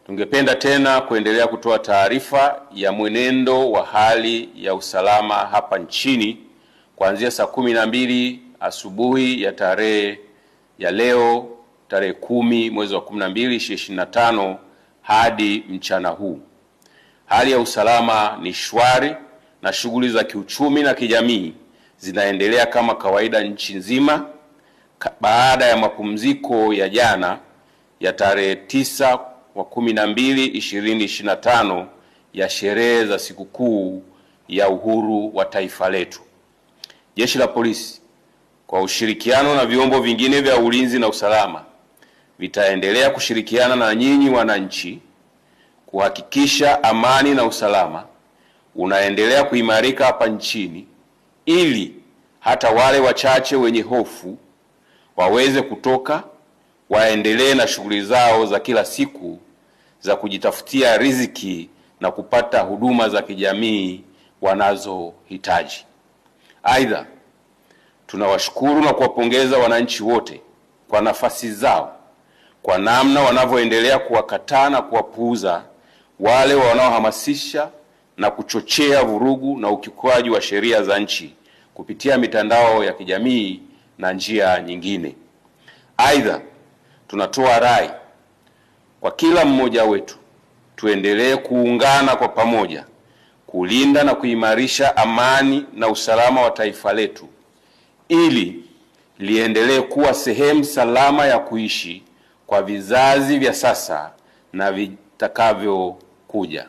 Tungependa tena kuendelea kutoa taarifa ya mwenendo wa hali ya usalama hapa nchini kuanzia saa 12 asubuhi ya tarehe ya leo tarehe 10 mwezi wa 12 2025 hadi mchana huu. Hali ya usalama ni shwari na shughuli za kiuchumi na kijamii zinaendelea kama kawaida nchi nzima baada ya mapumziko ya jana ya tarehe 9 wa 12 2025 ya sherehe za sikukuu ya uhuru wa taifa letu. Jeshi la Polisi kwa ushirikiano na vyombo vingine vya ulinzi na usalama vitaendelea kushirikiana na nyinyi wananchi kuhakikisha amani na usalama unaendelea kuimarika hapa nchini, ili hata wale wachache wenye hofu waweze kutoka waendelee na shughuli zao za kila siku za kujitafutia riziki na kupata huduma za kijamii wanazohitaji. Aidha, tunawashukuru na kuwapongeza wananchi wote kwa nafasi zao, kwa namna wanavyoendelea kuwakataa na kuwapuuza wale wanaohamasisha na kuchochea vurugu na ukiukwaji wa sheria za nchi kupitia mitandao ya kijamii na njia nyingine. Aidha, tunatoa rai kwa kila mmoja wetu tuendelee kuungana kwa pamoja kulinda na kuimarisha amani na usalama wa taifa letu ili liendelee kuwa sehemu salama ya kuishi kwa vizazi vya sasa na vitakavyokuja.